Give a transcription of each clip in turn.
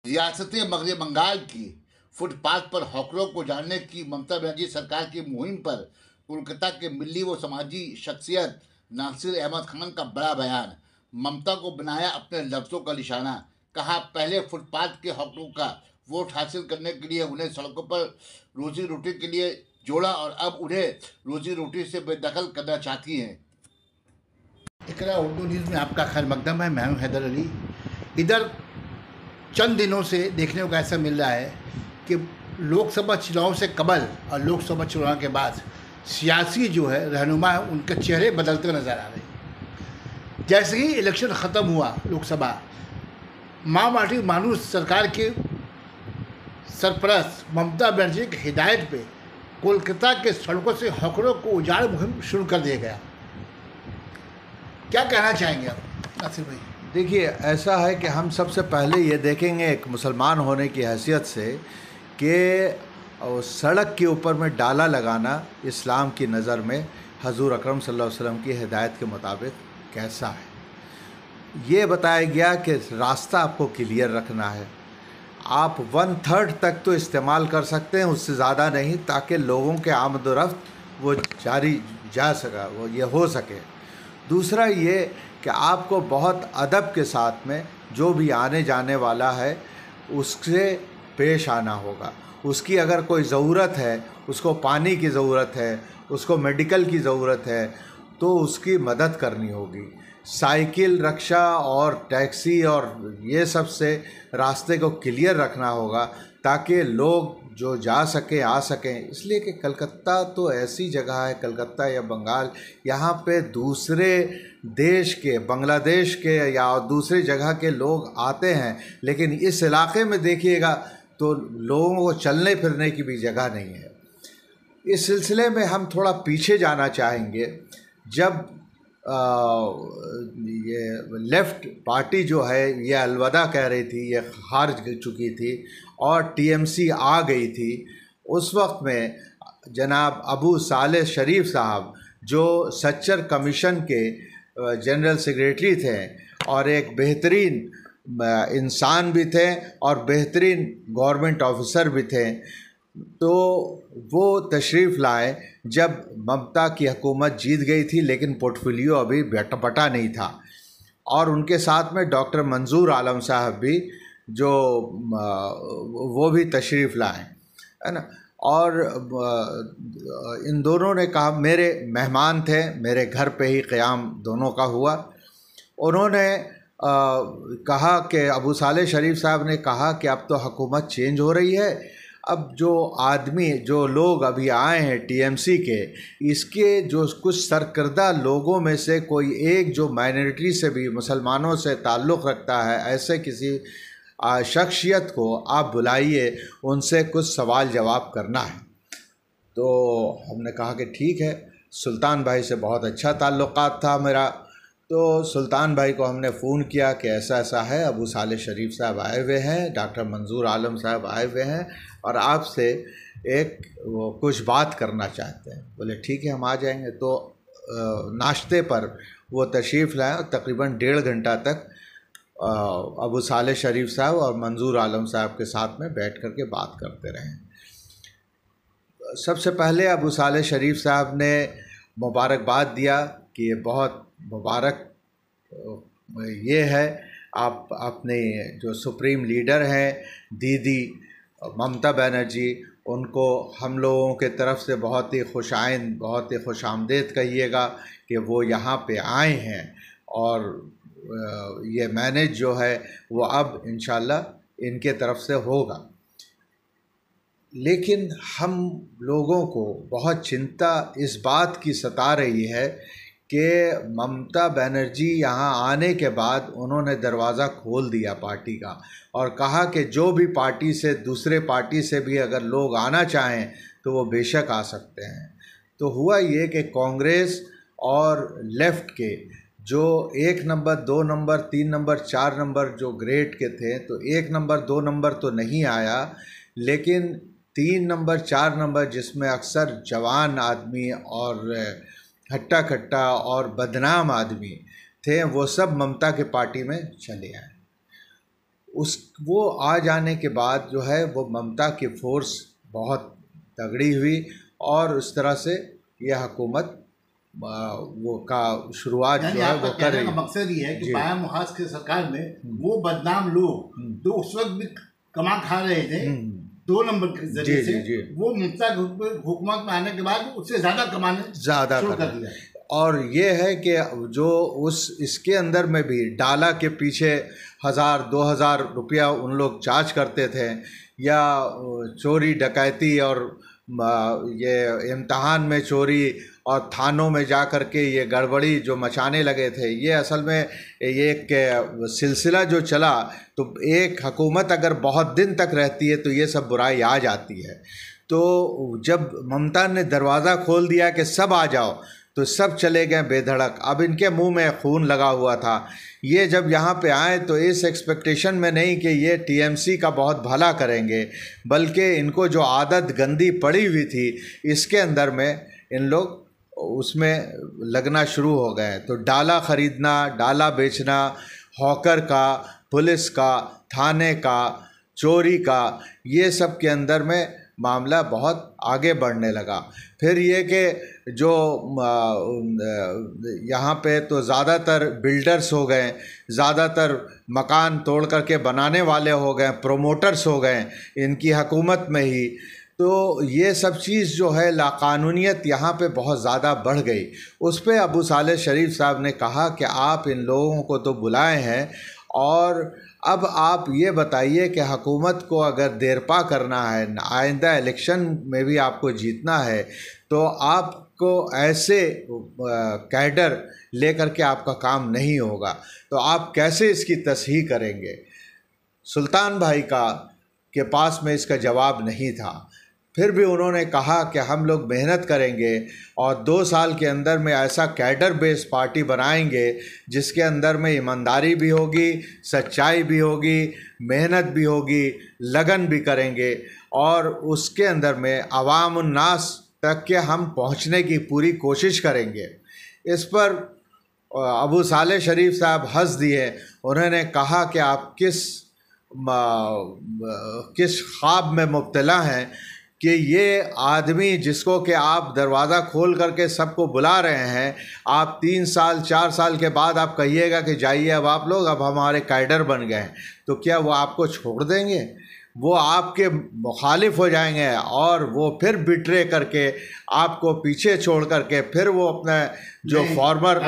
रियासत मगरब बंगाल की फुटपाथ पर हॉकरों को जानने की ममता बनर्जी सरकार की मुहिम पर कोलकाता के मिली व समाजी शख्सियत नासिर अहमद खान का बड़ा बयान। ममता को बनाया अपने लफ्जों का निशाना। कहा, पहले फुटपाथ के हॉकरों का वोट हासिल करने के लिए उन्हें सड़कों पर रोजी रोटी के लिए जोड़ा और अब उन्हें रोजी रोटी से बेदखल करना चाहती हैं। इकरा उर्दू न्यूज़ में आपका खैर मकदम है। मैं हूं हैदर अली। इधर चंद दिनों से देखने को ऐसा मिल रहा है कि लोकसभा चुनाव से कबल और लोकसभा चुनाव के बाद सियासी जो है रहनुमा है, उनके चेहरे बदलते नज़र आ रहे हैं। जैसे ही इलेक्शन ख़त्म हुआ लोकसभा, माटी मानूस सरकार के सरपरस्त ममता बनर्जी की हिदायत पे कोलकाता के सड़कों से हॉकरों को उजाड़ मुहिम शुरू कर दिया गया। क्या कहना चाहेंगे आप नासिर भाई? देखिए, ऐसा है कि हम सबसे पहले ये देखेंगे एक मुसलमान होने की हैसियत से कि सड़क के ऊपर में डाला लगाना इस्लाम की नज़र में हजूर अकरम सल्लल्लाहु अलैहि वसल्लम की हिदायत के मुताबिक कैसा है। ये बताया गया कि रास्ता आपको क्लियर रखना है। आप 1/3 तक तो इस्तेमाल कर सकते हैं, उससे ज़्यादा नहीं, ताकि लोगों के आमद-ओ-रफ्त वो जारी जा सका, वो ये हो सके। दूसरा ये कि आपको बहुत अदब के साथ में जो भी आने जाने वाला है उससे पेश आना होगा। उसकी अगर कोई ज़रूरत है, उसको पानी की ज़रूरत है, उसको मेडिकल की ज़रूरत है, तो उसकी मदद करनी होगी। साइकिल, रिक्शा और टैक्सी और ये सब से रास्ते को क्लियर रखना होगा ताकि लोग जो जा सके आ सकें। इसलिए कि कलकत्ता तो ऐसी जगह है, कलकत्ता या बंगाल, यहाँ पे दूसरे देश के, बांग्लादेश के या दूसरी जगह के लोग आते हैं, लेकिन इस इलाके में देखिएगा तो लोगों को चलने फिरने की भी जगह नहीं है। इस सिलसिले में हम थोड़ा पीछे जाना चाहेंगे। जब ये लेफ़्ट पार्टी जो है ये अलविदा कह रही थी, ये हार चुकी थी और टीएमसी आ गई थी, उस वक्त में जनाब अबू सालेह शरीफ साहब जो सच्चर कमीशन के जनरल सेक्रेटरी थे और एक बेहतरीन इंसान भी थे और बेहतरीन गवर्नमेंट ऑफिसर भी थे, तो वो तशरीफ़ लाए जब ममता की हुकूमत जीत गई थी, लेकिन पोर्टफोलियो अभी बटा नहीं था। और उनके साथ में डॉक्टर मंजूर आलम साहब भी, जो वो भी तशरीफ़ लाए, है ना। और इन दोनों ने कहा, मेरे मेहमान थे, मेरे घर पे ही क़याम दोनों का हुआ। उन्होंने कहा कि अबू सालेह शरीफ साहब ने कहा कि अब तो हुकूमत चेंज हो रही है, अब जो लोग अभी आए हैं टीएमसी के, इसके जो कुछ सरकर्दा लोगों में से कोई एक जो माइनॉरिटी से भी, मुसलमानों से ताल्लुक़ रखता है, ऐसे किसी शख्सियत को आप बुलाइए, उनसे कुछ सवाल जवाब करना है। तो हमने कहा कि ठीक है। सुल्तान भाई से बहुत अच्छा ताल्लुक़ात था मेरा, तो सुल्तान भाई को हमने फ़ोन किया कि ऐसा ऐसा है, अबू सालेह शरीफ साहब आए हुए हैं, डॉक्टर मंजूर आलम साहब आए हुए हैं और आपसे वो कुछ बात करना चाहते हैं। बोले ठीक है, हम आ जाएंगे। तो नाश्ते पर वो तशरीफ़ लाए और तकरीबन 1.5 घंटा तक अबू सालेह शरीफ साहब और मंजूर आलम साहब के साथ में बैठ कर के बात करते रहे। सबसे पहले अबू सालेह शरीफ साहब ने मुबारकबाद दिया कि ये बहुत मुबारक ये है, आप अपने जो सुप्रीम लीडर हैं दीदी ममता बनर्जी, उनको हम लोगों के तरफ से बहुत ही खुशाइंद, बहुत ही खुशामदीद कहिएगा कि वो यहाँ पे आए हैं और ये मैनेज जो है वो अब इंशाल्लाह इनके तरफ से होगा। लेकिन हम लोगों को बहुत चिंता इस बात की सता रही है कि ममता बनर्जी यहाँ आने के बाद उन्होंने दरवाज़ा खोल दिया पार्टी का और कहा कि जो भी पार्टी से, दूसरे पार्टी से भी अगर लोग आना चाहें तो वो बेशक आ सकते हैं। तो हुआ ये कि कांग्रेस और लेफ़्ट के जो 1 नंबर, 2 नंबर, 3 नंबर, 4 नंबर जो ग्रेड के थे, तो 1 नंबर 2 नंबर तो नहीं आया, लेकिन 3 नंबर 4 नंबर जिसमें अक्सर जवान आदमी और हट्टा कट्टा और बदनाम आदमी थे, वो सब ममता के पार्टी में चले आए। वो आ जाने के बाद जो है वो ममता की फोर्स बहुत तगड़ी हुई और उस तरह से ये हुकूमत वो का शुरुआत जो है वो कर रही है। मकसद ये है कि बाया मुहाज की सरकार में वो बदनाम लोग जो उस वक्त भी कमा खा रहे थे 2 नंबर के जरिए से, वो ममता हुकूमत में आने के बाद उससे ज़्यादा कमाने शुरू कर दिया। और ये है कि जो इसके अंदर में भी डाला के पीछे 1000-2000 रुपया उन लोग चार्ज करते थे, या चोरी डकैती और ये इम्तहान में चोरी और थानों में जा कर के ये गड़बड़ी जो मचाने लगे थे, ये असल में ये एक सिलसिला जो चला, तो एक हुकूमत अगर बहुत दिन तक रहती है तो ये सब बुराई आ जाती है। तो जब ममता ने दरवाज़ा खोल दिया कि सब आ जाओ, तो सब चले गए बेधड़क। अब इनके मुंह में खून लगा हुआ था। ये जब यहाँ पे आए तो इस एक्सपेक्टेशन में नहीं कि ये टीएमसी का बहुत भला करेंगे, बल्कि इनको जो आदत गंदी पड़ी हुई थी इसके अंदर में इन लोग उसमें लगना शुरू हो गए। तो डाला ख़रीदना, डाला बेचना, हॉकर का, पुलिस का, थाने का, चोरी का, ये सब के अंदर में मामला बहुत आगे बढ़ने लगा। फिर ये कि जो यहाँ पे तो ज़्यादातर बिल्डर्स हो गए, ज़्यादातर मकान तोड़ करके बनाने वाले हो गए, प्रोमोटर्स हो गए इनकी हुकूमत में ही। तो ये सब चीज़ जो है लाकानूनियत यहाँ पे बहुत ज़्यादा बढ़ गई। उस पर अबू सालेह शरीफ साहब ने कहा कि आप इन लोगों को तो बुलाए हैं, और अब आप ये बताइए कि हुकूमत को अगर देरपा करना है, आइंदा इलेक्शन में भी आपको जीतना है, तो आपको ऐसे कैडर लेकर के आपका काम नहीं होगा। तो आप कैसे इसकी तस्हीह करेंगे? सुल्तान भाई के पास में इसका जवाब नहीं था। फिर भी उन्होंने कहा कि हम लोग मेहनत करेंगे और 2 साल के अंदर में ऐसा कैडर बेस्ड पार्टी बनाएंगे जिसके अंदर में ईमानदारी भी होगी, सच्चाई भी होगी, मेहनत भी होगी, लगन भी करेंगे, और उसके अंदर में अवाम उन्नास तक के हम पहुंचने की पूरी कोशिश करेंगे। इस पर अबू सालेह शरीफ साहब हंस दिए। उन्होंने कहा कि आप किस ख्वाब में मुब्तला हैं कि ये आदमी जिसको कि आप दरवाज़ा खोल करके सबको बुला रहे हैं, आप 3 साल 4 साल के बाद आप कहिएगा कि जाइए अब आप लोग, अब हमारे कैडर बन गए हैं, तो क्या वो आपको छोड़ देंगे? वो आपके मुखालिफ हो जाएंगे और वो फिर बिट्रे करके आपको पीछे छोड़ करके फिर वो अपना जो फॉर्मर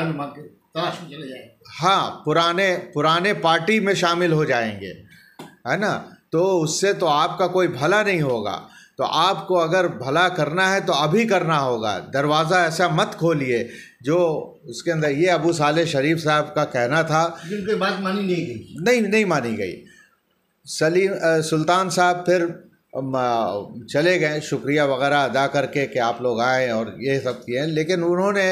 पुराने पार्टी में शामिल हो जाएंगे, है ना। तो उससे तो आपका कोई भला नहीं होगा। तो आपको अगर भला करना है तो अभी करना होगा, दरवाज़ा ऐसा मत खोलिए जो उसके अंदर। ये अबू सालेह शरीफ साहब का कहना था, जिनकी बात मानी नहीं गई, नहीं मानी गई। सुल्तान साहब फिर चले गए शुक्रिया वगैरह अदा करके कि आप लोग आए और ये सब किए, लेकिन उन्होंने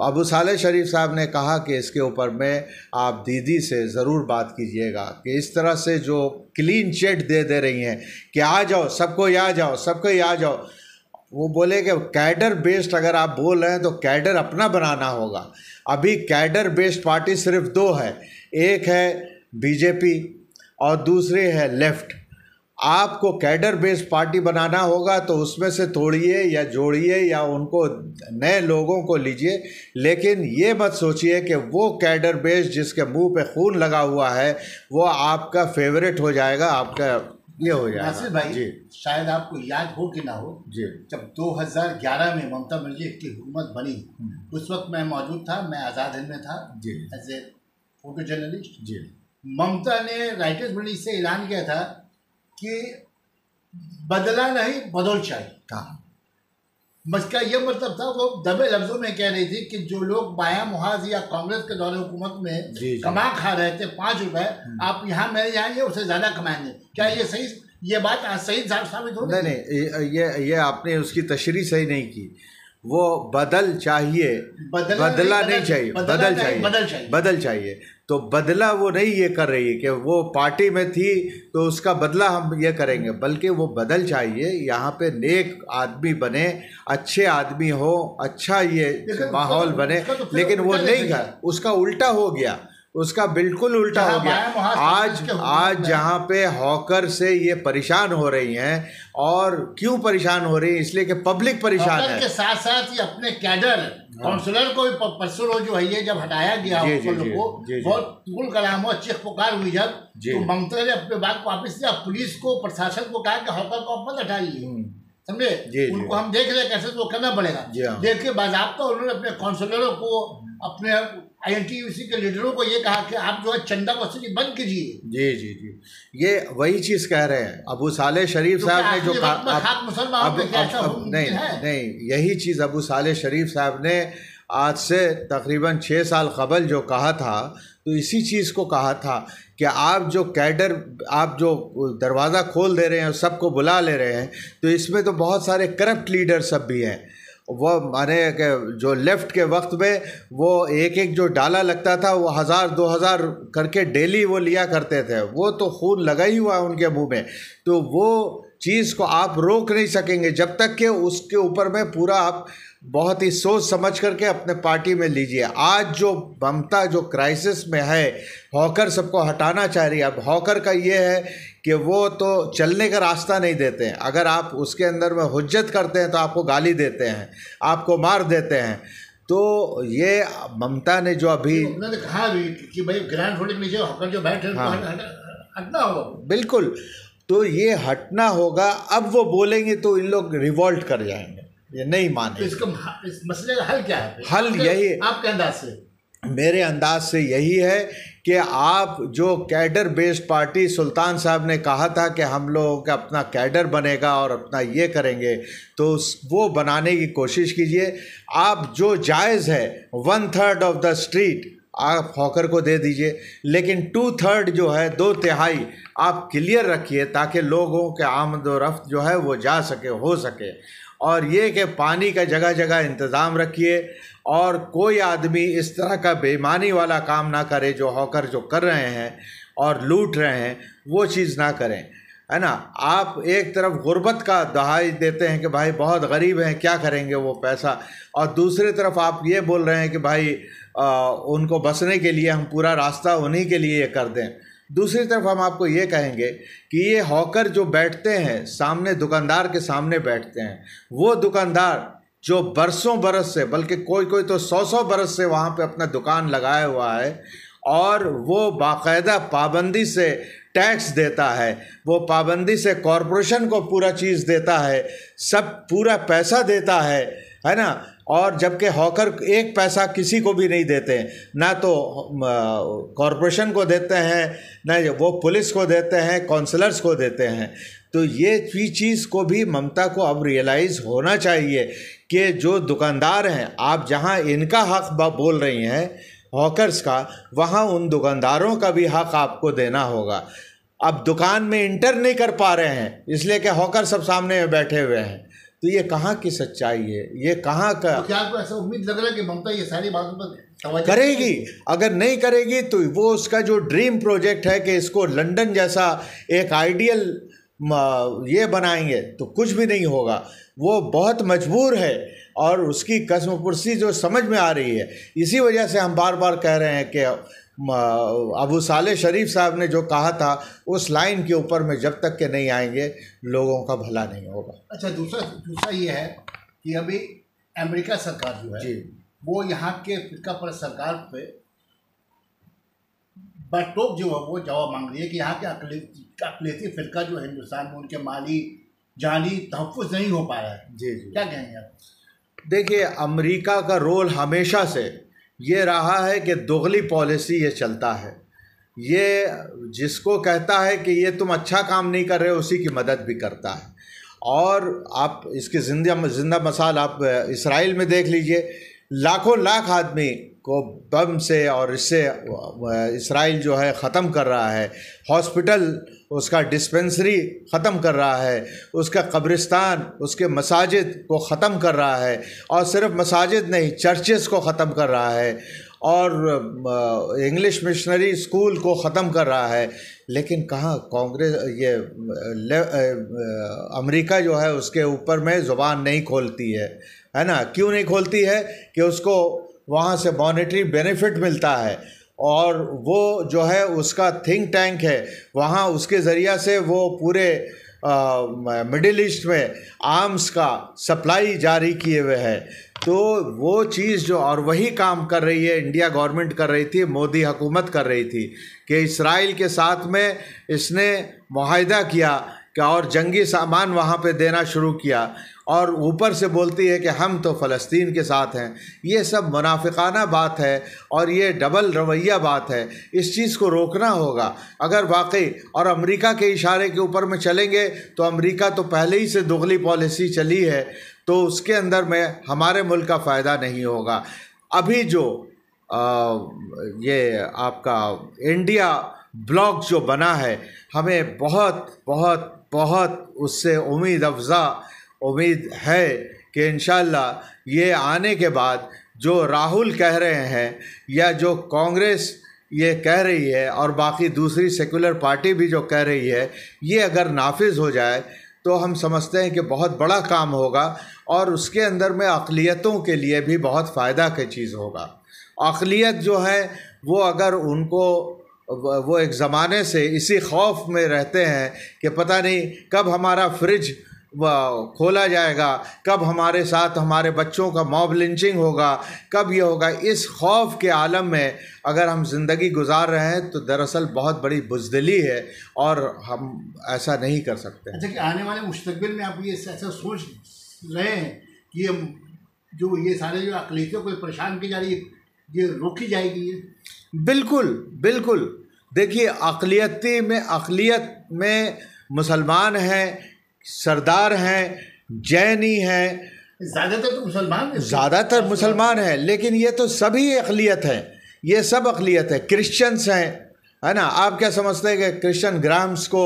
अबू सालेह शरीफ साहब ने कहा कि इसके ऊपर में आप दीदी से ज़रूर बात कीजिएगा कि इस तरह से जो क्लीन चिट दे रही हैं कि आ जाओ सबको, आ जाओ सबको, आ जाओ। वो बोले कि कैडर बेस्ड अगर आप बोल रहे हैं तो कैडर अपना बनाना होगा। अभी कैडर बेस्ड पार्टी सिर्फ 2 है, एक है बीजेपी और दूसरी है लेफ़्ट। आपको कैडर बेस्ड पार्टी बनाना होगा तो उसमें से तोड़िए या जोड़िए या उनको नए लोगों को लीजिए, लेकिन ये मत सोचिए कि वो कैडर बेस्ड जिसके मुंह पे खून लगा हुआ है वो आपका फेवरेट हो जाएगा, आपका ये हो जाएगा। नासिर भाई जी, शायद आपको याद हो कि ना हो जी, जब 2011 में ममता बनर्जी की हुकूमत बनी, उस वक्त मैं मौजूद था, मैं आज़ाद हिंद में था जी, एज ए फोटो जर्नलिस्ट जी। ममता ने राइटर्स मंडली से ऐलान किया था कि बदला नहीं बदल चाहिए। इसका यह मतलब था, वो दबे लफ्जों में कह रही थी कि जो लोग बाया मुहाज या कांग्रेस के दौरे हुकूमत में कमा खा रहे थे 5 रुपए, आप यहाँ मेरे जाएंगे उससे ज़्यादा कमाएंगे। क्या ये सही, ये बात सही साबित हो? नहीं, ये आपने उसकी तशरीह सही नहीं की। वो बदल चाहिए, बदला नहीं चाहिए, बदल चाहिए। तो बदला वो नहीं ये कर रही है कि वो पार्टी में थी तो उसका बदला हम ये करेंगे, बल्कि वो बदल चाहिए, यहाँ पे नेक आदमी बने, अच्छे आदमी हो, अच्छा ये माहौल बने, लेकिन वो नहीं कर, उसका उल्टा हो गया। उसका बिल्कुल उल्टा हो गया। आज जहाँ पे हॉकर से ये परेशान हो रही हैं, और क्यों परेशान हो रही है, इसलिए कि पब्लिक परेशान है। के साथ साथ ये अपने कैडर काउंसलर को भी परसों रोज जो है ये जब हटाया गया बहुत गुल कलाम और चीख पुकार हुई जब, तो ममता ने अपने बात को वापिस लिया, पुलिस को प्रशासन को कहा कि हॉकर को मत हटाइए, समझे, उनको हम देख रहे कैसे तो करना पड़ेगा। देख के बाज़ाब्ता उन्होंने अपने काउंसलरों को, अपने INTUC के लीडरों को ये कहा कि आप जो है चंदा वसूली बंद कीजिए। जी जी जी, ये वही चीज़ कह रहे हैं। अबू सालेह शरीफ साहब ने जो कहा, नहीं, यही चीज़ अबू सालेह शरीफ साहब ने आज से तकरीबन 6 साल कबल जो कहा था, तो इसी चीज़ को कहा था कि आप जो कैडर, आप जो दरवाज़ा खोल दे रहे हैं, सबको बुला ले रहे हैं, तो इसमें तो बहुत सारे करप्ट लीडर सब भी हैं। वो माने कि जो लेफ़्ट के वक्त में वो एक एक जो डाला लगता था वो 1000-2000 करके डेली वो लिया करते थे, वो तो खून लगा ही हुआ उनके मुंह में। तो वो चीज़ को आप रोक नहीं सकेंगे जब तक कि उसके ऊपर में पूरा आप बहुत ही सोच समझ करके अपने पार्टी में लीजिए। आज जो ममता जो क्राइसिस में है, हॉकर सबको हटाना चाह रही है। अब हॉकर का ये है कि वो तो चलने का रास्ता नहीं देते हैं, अगर आप उसके अंदर में हुज्जत करते हैं तो आपको गाली देते हैं, आपको मार देते हैं। तो ये ममता ने जो अभी उन्होंने कहा भी कि भाई ग्रैंड होल्डिंग नीचे हॉकर जो बैठे हैं, हटना होगा। बिल्कुल, तो ये हटना होगा। अब वो बोलेंगे तो इन लोग रिवॉल्ट कर जाएंगे, ये नहीं माने। तो इस मसले का हल क्या है? हल यही, आपके अंदाज से? मेरे अंदाज से यही है कि आप जो कैडर बेस्ड पार्टी, सुल्तान साहब ने कहा था कि हम लोगों का अपना कैडर बनेगा और अपना ये करेंगे, तो वो बनाने की कोशिश कीजिए। आप जो जायज़ है 1/3 ऑफ द स्ट्रीट आप हॉकर को दे दीजिए, लेकिन 2/3 जो है, 2/3 आप क्लियर रखिए ताकि लोगों के आमद व रफ्त जो है वो जा सके, हो सके। और ये कि पानी का जगह जगह इंतज़ाम रखिए, और कोई आदमी इस तरह का बेईमानी वाला काम ना करे जो हॉकर जो कर रहे हैं और लूट रहे हैं, वो चीज़ ना करें, है ना। आप एक तरफ गुर्बत का दहाई देते हैं कि भाई बहुत गरीब हैं, क्या करेंगे वो पैसा, और दूसरी तरफ आप ये बोल रहे हैं कि भाई उनको बसने के लिए हम पूरा रास्ता उन्हीं के लिए कर दें। दूसरी तरफ हम आपको ये कहेंगे कि ये हॉकर जो बैठते हैं सामने, दुकानदार के सामने बैठते हैं, वो दुकानदार जो बरसों बरस से, बल्कि कोई कोई तो 100 बरस से वहाँ पे अपना दुकान लगाया हुआ है, और वो बाकायदा पाबंदी से टैक्स देता है, वो पाबंदी से कॉरपोरेशन को पूरा चीज़ देता है, सब पूरा पैसा देता है ना। और जबकि हॉकर एक पैसा किसी को भी नहीं देते, ना तो कॉरपोरेशन को देते हैं, ना वो पुलिस को देते हैं, काउंसलर्स को देते हैं। तो ये चीज़ को भी ममता को अब रियलाइज़ होना चाहिए कि जो दुकानदार हैं, आप जहां इनका हक बोल रही हैं हॉकर्स का, वहां उन दुकानदारों का भी हक आपको देना होगा। अब दुकान में इंटर नहीं कर पा रहे हैं इसलिए कि हॉकर सब सामने बैठे हुए हैं, तो ये कहाँ की सच्चाई है, ये कहाँ का? तो क्या आपको ऐसा उम्मीद लग रहा है कि ममता ये सारी बातों पर करेगी? अगर नहीं करेगी तो वो उसका जो ड्रीम प्रोजेक्ट है कि इसको लंदन जैसा एक आइडियल ये बनाएंगे, तो कुछ भी नहीं होगा। वो बहुत मजबूर है और उसकी कसमपुरसी जो समझ में आ रही है। इसी वजह से हम बार बार कह रहे हैं कि अबू सालेह शरीफ साहब ने जो कहा था उस लाइन के ऊपर में जब तक के नहीं आएंगे, लोगों का भला नहीं होगा। अच्छा, दूसरा ये है कि अभी अमेरिका सरकार जो है जी, वो यहाँ के फिरका पर सरकार पे बटोक जो है वो जवाब मांग रही है कि यहाँ के अकलियती फिरका जो हिंदुस्तान में उनके माली जानी तहफ़्फ़ुज़ नहीं हो पा रहा है। जी जी, क्या कहेंगे आप? देखिए, अमेरिका का रोल हमेशा से ये रहा है कि दोगली पॉलिसी ये चलता है। ये जिसको कहता है कि ये तुम अच्छा काम नहीं कर रहे हो, उसी की मदद भी करता है। और आप इसकी जिंदा मिसाल आप इसराइल में देख लीजिए, लाखों लाख आदमी को बम से और इससे इसराइल जो है ख़त्म कर रहा है। हॉस्पिटल, उसका डिस्पेंसरी ख़त्म कर रहा है, उसका कब्रिस्तान, उसके मसाजिद को ख़त्म कर रहा है, और सिर्फ मसाजिद नहीं, चर्चेस को ख़त्म कर रहा है, और इंग्लिश मिशनरी स्कूल को ख़त्म कर रहा है। लेकिन कहाँ कांग्रेस, ये अमेरिका जो है उसके ऊपर में ज़ुबान नहीं खोलती है ना। क्यों नहीं खोलती है? कि उसको वहाँ से मॉनेटरी बेनिफिट मिलता है, और वो जो है उसका थिंक टैंक है, वहाँ उसके ज़रिया से वो पूरे मिडिल ईस्ट में आर्म्स का सप्लाई जारी किए हुए है। तो वो चीज़ जो, और वही काम कर रही है इंडिया गवर्नमेंट कर रही थी, मोदी हुकूमत कर रही थी कि इसराइल के साथ में इसने मुआहदा किया कि और जंगी सामान वहाँ पे देना शुरू किया, और ऊपर से बोलती है कि हम तो फ़लस्तीन के साथ हैं। ये सब मुनाफिकाना बात है और ये डबल रवैया बात है। इस चीज़ को रोकना होगा अगर वाकई, और अमेरिका के इशारे के ऊपर में चलेंगे तो अमेरिका तो पहले ही से दुगली पॉलिसी चली है, तो उसके अंदर में हमारे मुल्क का फ़ायदा नहीं होगा। अभी जो ये आपका इंडिया ब्लॉक जो बना है, हमें बहुत बहुत बहुत उससे उम्मीद है कि इंशाअल्लाह ये आने के बाद जो राहुल कह रहे हैं या जो कांग्रेस ये कह रही है और बाकी दूसरी सेकुलर पार्टी भी जो कह रही है, ये अगर नाफिज हो जाए तो हम समझते हैं कि बहुत बड़ा काम होगा और उसके अंदर में अक़लियतों के लिए भी बहुत फ़ायदा की चीज़ होगा। अक़लियत जो है वो अगर उनको, वो एक ज़माने से इसी खौफ में रहते हैं कि पता नहीं कब हमारा फ्रिज खोला जाएगा, कब हमारे साथ हमारे बच्चों का मॉब लिंचिंग होगा, कब ये होगा। इस खौफ के आलम में अगर हम ज़िंदगी गुजार रहे हैं तो दरअसल बहुत बड़ी बुज़दिली है और हम ऐसा नहीं कर सकते। अच्छा, कि आने वाले मुस्तक़बिल में आप ये ऐसा सोच रहे हैं कि ये सारे जो अक़लियतों को परेशान की जा रही है, ये रोकी जाएगी? बिल्कुल बिल्कुल। देखिए, अक़लियत में मुसलमान हैं, सरदार हैं, जैनी हैं, ज़्यादातर मुसलमान हैं, लेकिन ये तो सभी अक़लियत हैं, ये सब अक़लियत है। क्रिश्चियंस हैं, है ना। आप क्या समझते हैं कि क्रिश्चियन ग्राम्स को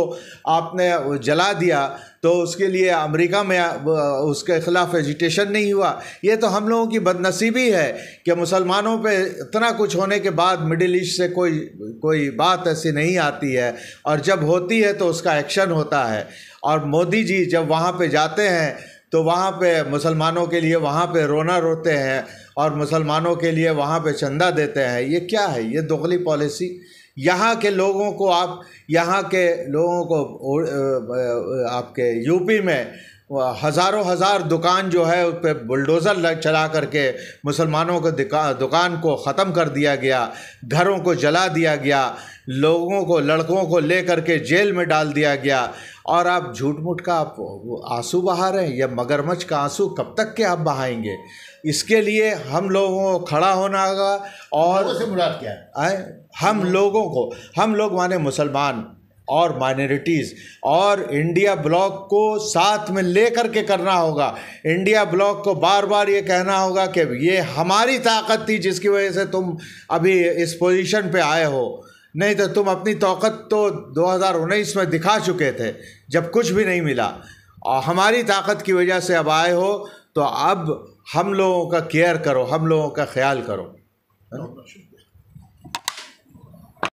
आपने जला दिया तो उसके लिए अमेरिका में उसके ख़िलाफ़ एजिटेशन नहीं हुआ? ये तो हम लोगों की बदनसीबी है कि मुसलमानों पे इतना कुछ होने के बाद मिडिल ईस्ट से कोई बात ऐसी नहीं आती है, और जब होती है तो उसका एक्शन होता है। और मोदी जी जब वहाँ पे जाते हैं तो वहाँ पे मुसलमानों के लिए वहाँ पे रोना रोते हैं और मुसलमानों के लिए वहाँ पे चंदा देते हैं। ये क्या है? ये दोगली पॉलिसी। यहाँ के लोगों को आपके यूपी में हज़ार दुकान जो है उस पर बुलडोज़र चला करके मुसलमानों के दुकान को ख़त्म कर दिया गया, घरों को जला दिया गया, लोगों को, लड़कों को ले करके जेल में डाल दिया गया। और आप झूठ मूठ का आप आंसू बहा रहे हैं। यह मगरमच्छ का आंसू कब तक के आप बहाएंगे? इसके लिए हम लोगों को खड़ा होना होगा। और से मुराद क्या है? हम लोग माने मुसलमान और माइनॉरिटीज़, और इंडिया ब्लॉक को साथ में लेकर के करना होगा। इंडिया ब्लॉक को बार बार ये कहना होगा कि ये हमारी ताकत थी जिसकी वजह से तुम अभी इस पोजीशन पे आए हो, नहीं तो तुम अपनी ताकत तो 2019 में दिखा चुके थे जब कुछ भी नहीं मिला, और हमारी ताकत की वजह से अब आए हो, तो अब हम लोगों का केयर करो, हम लोगों का ख्याल करो।